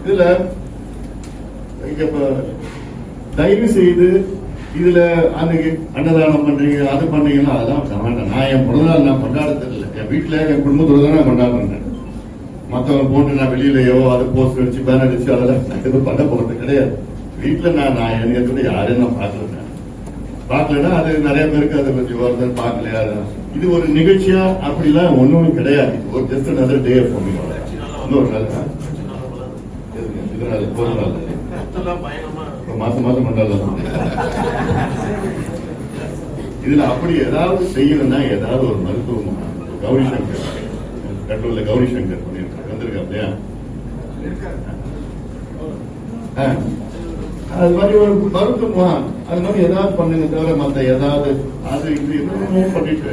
இதுல தயவு செய்து இதுல அன்னைக்கு அன்னதானம் பண்றீங்க அது பண்றீங்கன்னா அதெல்லாம் நான் என் பிறந்தநாள் நான் கொண்டாடுறது இல்லை. என் வீட்டுல என் குடும்பத்தோட தான் நான் கொண்டாடுறேன். மற்றவங்க போட்டு நான் வெளியிலயோ அதை போஸ்ட் வச்சு பேனர் அடிச்சு அதெல்லாம் எதுவும் பண்ண போறது கிடையாது. வீட்டுல நான் எனக்கு யாரையும் நான் பார்க்கலன்னா அது நிறைய பேருக்கு அது கொஞ்சம் வருதுன்னு பார்க்கலையா. இது ஒரு நிகழ்ச்சியா அப்படிலாம் ஒண்ணும் கிடையாது. ஒரு just another day for me. இன்னொரு நாள் மாசம் கொண்டாடலாம். இதுல அப்படி ஏதாவது செய்யணும்னா ஏதாவது ஒரு மருத்துவம் கௌரி சங்கர் கட்டூர்ல கௌரி சங்கர் பண்ணிருக்காரு வந்திருக்கா இல்லையா? அது மாதிரி ஒரு மருத்துவம் அது மாதிரி ஏதாவது பண்ணுங்க தவிர மத்த ஏதாவது அது இது என்னமோ பண்ணிட்டு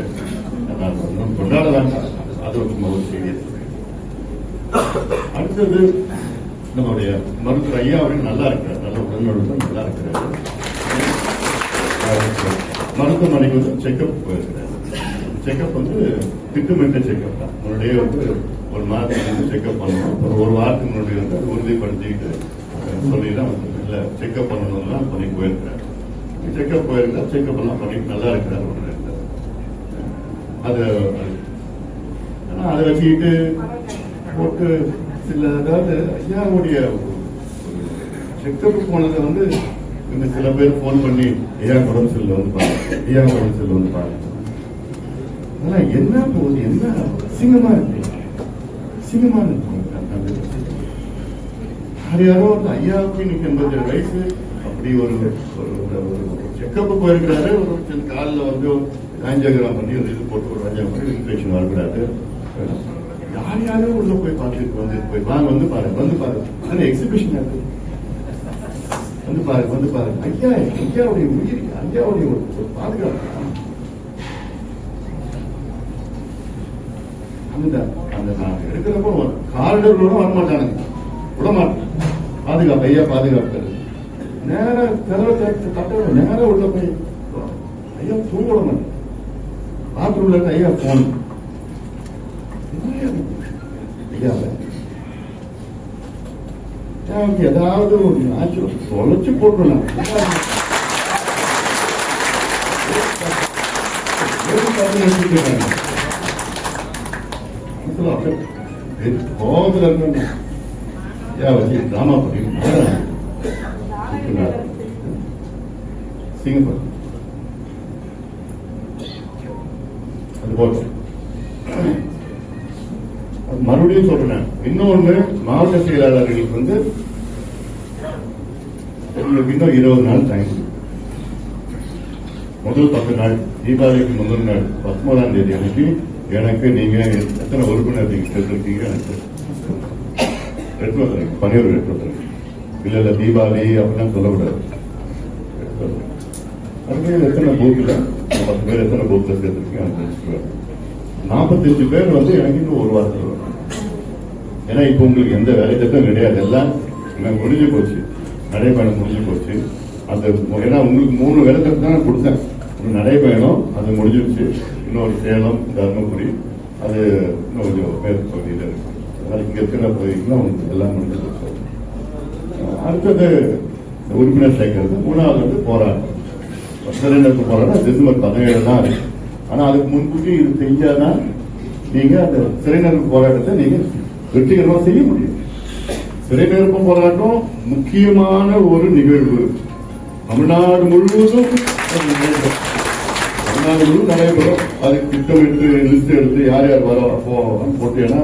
கொண்டாட வேண்டாம். அது ஒரு சீரியஸ். அடுத்தது நம்முடைய மருத்துவர் ஐயா அவர்கள் நல்லா இருக்கிறார். நல்ல உடல்நலம் நல்லா இருக்கிறார். மருத்துவமனைக்கு வந்து செக்அப் போயிருக்கிறார். செக்அப் வந்து திட்டமிட்ட செக்அப் தான். முன்னாடியே வந்து ஒரு மாதத்துக்கு வந்து செக்அப் பண்ணணும். ஒரு வாரத்துக்கு முன்னாடி வந்து அது உறுதிப்படுத்திக்கிட்டு சொல்லிதான் வந்து இல்லை செக்அப் பண்ணணும்னா பண்ணி போயிருக்கிறார். செக்அப் போயிருந்தா செக்அப் எல்லாம் பண்ணிட்டு நல்லா இருக்கிறார். அது அதை வச்சுக்கிட்டு போட்டு சில அதாவது ஐயாவுடைய செக்அப் போனதை வந்து சில பேர் போன் பண்ணி ஐயா உடம்பு செல்ல வந்து பாருங்க, ஐயா உடம்பு செல்ல வந்து பாருங்க. அதெல்லாம் என்ன போகுது, என்ன சிங்கமா இருக்கு, சிங்கமா இருக்கு. யாரோ வந்து ஐயாவுக்கு இன்னைக்கு 87 வயசு அப்படி ஒரு செக்கப் போயிருக்கிறாரு. ஒரு காலில் வந்து ஆஞ்சியோகிராம் பண்ணி ஒரு இது போட்டு ஒரு ஆஞ்சியோகிராம் இன்ஃபெக்ஷன் வரக்கூடாது. யாரும் உள்ள போய் பார்த்துட்டு வந்து வாங்க வந்து பாருங்க எக்ஸிபிஷன் இருக்கு வந்து பாருங்க ஐயாவுடைய உயிர் ஐயாவுடைய ஒரு பாதுகாப்பு அந்த நான் எடுக்கிறப்போ காரிடர்களோட வரமாட்டானுங்க, விடமாட்டேன். பாதுகாப்பு ஐயா பாதுகாப்பு நேர கதவை நேர உள்ள போய் ஐயா தூங்க விட மாட்டேன். பாத்ரூம்ல இருந்து ஐயா போன் ஏதாவது ஒரு தொலைச்சு போட்டோம். கோபத்துல இருக்க டிராமா பண்ணி சிங்கப்பூர் அது போட்டு மறுபடியும் சொல்றேன். இன்னொன்று மாவட்ட செயலாளர்களுக்கு வந்து உங்களுக்கு இன்னும் 20 நாள் டைம். முதல் 10 நாள் தீபாவளிக்கு முதல் நாள் 19ஆம் தேதி அன்னைக்கு எனக்கு நீங்க எத்தனை உறுப்பினர் நீங்க சேர்த்திருக்கீங்க எனக்கு எடுத்து பணியூர் எடுத்து இல்ல தீபாவளி அப்படின்னா சொல்லக்கூடாது. அதுக்கு எத்தனை பூத்துல 10 பேர் எத்தனை பூத்துல சேர்த்திருக்கீங்க 45 பேர் வந்து எனக்கு இன்னும் ஒரு வாரத்தில் வரும். ஏன்னா இப்ப உங்களுக்கு எந்த வேலை திட்டம் கிடையாது, எல்லாம் எனக்கு முடிஞ்சு போச்சு, நடைபயணம் முடிஞ்சு போச்சு. அந்த ஏன்னா உங்களுக்கு 3 வேலை திட்டம் தான் கொடுத்தேன். நடைபயணம் அது முடிஞ்சிருச்சு. இன்னொரு சேலம் தர்மபுரி அது இன்னும் கொஞ்சம் மேற்கு பகுதியில் இருக்கு. அதனால இங்க இருக்கிற பகுதிக்குலாம் உங்களுக்கு எல்லாம் முடிஞ்சு போச்சு. அடுத்தது உறுப்பினர் சேர்க்கிறது. 3வது வந்து போராட்டம். சிறைநிறுத்த போராட்டம் டிசம்பர் 17 தான் இருக்கு. ஆனா அதுக்கு முன்கூட்டி இது செஞ்சாதான் நீங்க அந்த சிறைநிறுத்த போராட்டத்தை நீங்க வெற்றிகரமா செய்ய முடியும். சிறைநிறுத்த போராட்டம் முக்கியமான ஒரு நிகழ்வு. தமிழ்நாடு முழுவதும் நடைபெறும். அதுக்கு திட்டமிட்டு லிஸ்ட் எடுத்து யார் யார் வர போட்டேன்னா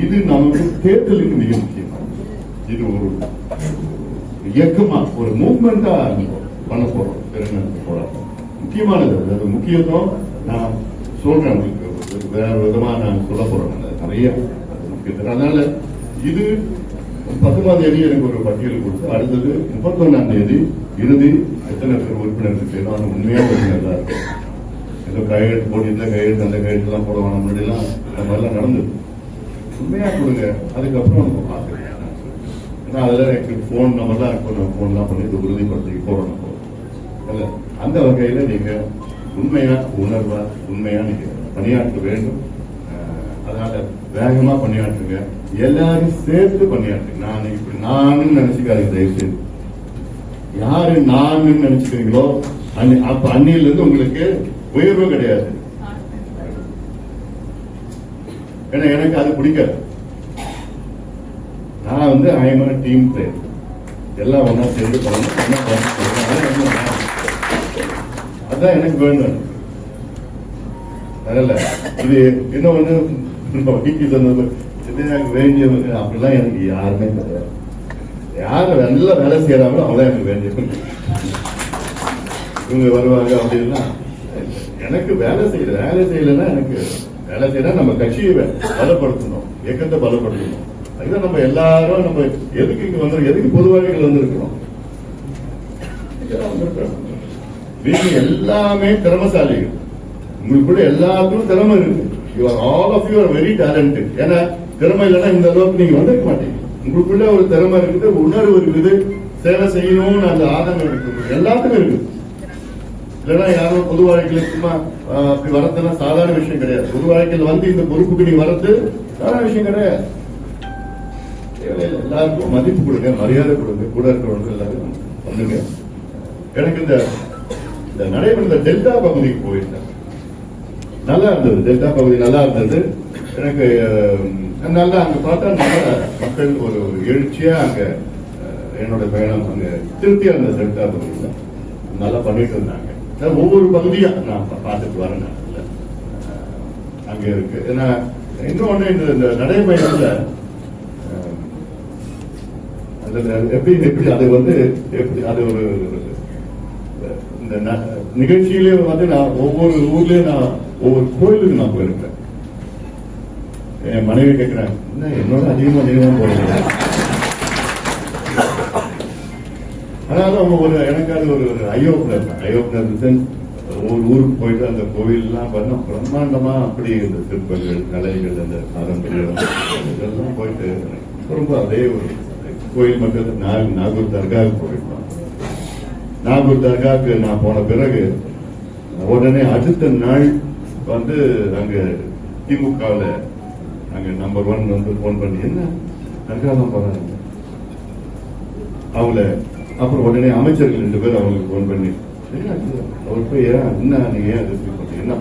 இது நமக்கு தேர்தலுக்கு மிக முக்கியமான இது ஒரு இயக்கமா ஒரு மூவ்மெண்டா பண்ண போறோம். சிறைநிறுத்த போராட்டம் முக்கியமானது. அது முக்கியத்துவம் நான் சொல்றேன் உங்களுக்கு வேற விதமா நான் சொல்ல போறேன். நிறைய அதனால இது 19ஆம் தேதி எனக்கு ஒரு பட்டியல் கொடுத்து அடுத்தது 31ஆம் தேதி இறுதி எத்தனை பேர் உறுப்பினருக்கு செய்யணும். அது உண்மையான உறுப்பினர் தான் இருக்கும். ஏதோ கையெழுத்து போட்டிருந்தா கையெழுத்து அந்த கையெழுத்து எல்லாம் போடுவாங்க. முன்னாடிலாம் அந்த மாதிரிலாம் நடந்தது. உண்மையா கொடுங்க. அதுக்கப்புறம் நம்ம பார்க்கலாம். ஏன்னா அதுல எனக்கு போன் நம்பர்லாம் போன்லாம் பண்ணி இது உறுதிப்படுத்தி போடணும். அந்த வகையில நீங்க உண்மையா உணர்வா உண்மையா நீங்க பணியாற்ற வேண்டும். அதனால வேகமா பண்ணியாட்டுங்க, எல்லாரும் சேர்த்து பண்ணியாட்டுங்க. நான் இப்படி நானும் நினைச்சுக்காதீங்க தயவு செய்து. யாரு நான் நினைச்சுக்கிறீங்களோ அப்ப அன்னையில இருந்து உங்களுக்கு உயர்வு கிடையாது. ஏன்னா எனக்கு அது பிடிக்காது. நான் வந்து ஐஎம் டீம் பிளேயர். எல்லாம் ஒன்னா சேர்ந்து பண்ணணும், அதான் எனக்கு வேணும். அதனால இது இன்னொன்னு சொன்னது எனக்கு வேண்டியது அப்படிலாம் எனக்கு யாருமே கிடையாது. யாரு நல்லா வேலை செய்யறாங்களோ அவங்கதான் எனக்கு வேண்டியது. இவங்க வருவாங்க அப்படின்னா எனக்கு வேலை செய்யலைன்னா எனக்கு வேலை செய்யறா நம்ம கட்சியை பலப்படுத்தணும், இயக்கத்தை பலப்படுத்தணும். அதுதான் நம்ம எல்லாரும் நம்ம எதுக்கு இங்க வந்து எதுக்கு பொதுவாக வந்திருக்கிறோம். நீங்க எல்லாமே திறமசாலிகள், உங்களுக்குள்ள எல்லாத்துக்கும் திறமை இருக்கு. You are all of you are very talented. ஏன்னா திறமை இல்லைன்னா இந்த அளவுக்கு நீங்க வந்திருக்க மாட்டீங்க. உங்களுக்குள்ள ஒரு திறமை இருக்குது, உணர்வு இருக்குது, சேவை செய்யணும்னு அந்த ஆதங்கம் இருக்குது, எல்லாத்துக்கும் இருக்குது. இல்லைன்னா யாரும் பொது வாழ்க்கையில சும்மா அப்படி வரதுன்னா சாதாரண விஷயம் கிடையாது. பொது வாழ்க்கையில் வந்து இந்த பொறுப்புக்கு நீங்க வரது சாதாரண விஷயம் கிடையாது. எல்லாருக்கும் மதிப்பு கொடுங்க, மரியாதை கொடுங்க, கூட இருக்கிறவங்க எல்லாரும் பண்ணுங்க. எனக்கு இந்த நடைபெற்ற டெல்டா பகுதிக்கு போயிருந்தேன், நல்லா இருந்தது. டெல்டா பகுதி நல்லா இருந்தது. எனக்கு நல்லா அங்க பார்த்தா நல்ல மக்கள் ஒரு எழுச்சியா அங்க என்னோட பயணம் அங்க திருப்தியா இருந்த டெல்டா பகுதியில நல்லா பண்ணிட்டு இருந்தாங்க. ஒவ்வொரு பகுதியா நான் பார்த்துட்டு வரேன். அங்க இருக்கு. ஏன்னா இன்னொன்னு இந்த நடைபயணத்துல எப்படி அது வந்து எப்படி அது ஒரு இந்த நிகழ்ச்சியிலேயே வந்து நான் ஒவ்வொரு ஊர்லயும் நான் ஒவ்வொரு கோயிலுக்கு நான் போயிருக்கேன். என் மனைவி கேட்கிறேன், என்னோட அதிகமா போறீங்க. அதனால அவங்க எனக்கு அது ஒரு ஐயோப்பனர் ஒரு ஊருக்கு போயிட்டு அந்த கோவில் எல்லாம் பண்ண பிரம்மாண்டமா அப்படி இந்த சிற்பங்கள், கலைகள், அந்த பாரம்பரியம் இதெல்லாம் போயிட்டு ரொம்ப அதே ஒரு கோயில் மட்டும் நாகூர் தர்காவுக்கு போயிருந்தோம். நாகூர் தர்காவுக்கு நான் போன பிறகு உடனே அடுத்த நாள் வந்து அங்க திமுகவில் அங்க நம்பர் 1 வந்து போன் பண்ணி, என்ன தர்கா தான் போறாங்க அவங்கள. அப்புறம் உடனே அமைச்சர்கள் 2 பேர் அவங்களுக்கு போன் பண்ணி, அவர் போய் என்ன நீங்க ஏன் என்ன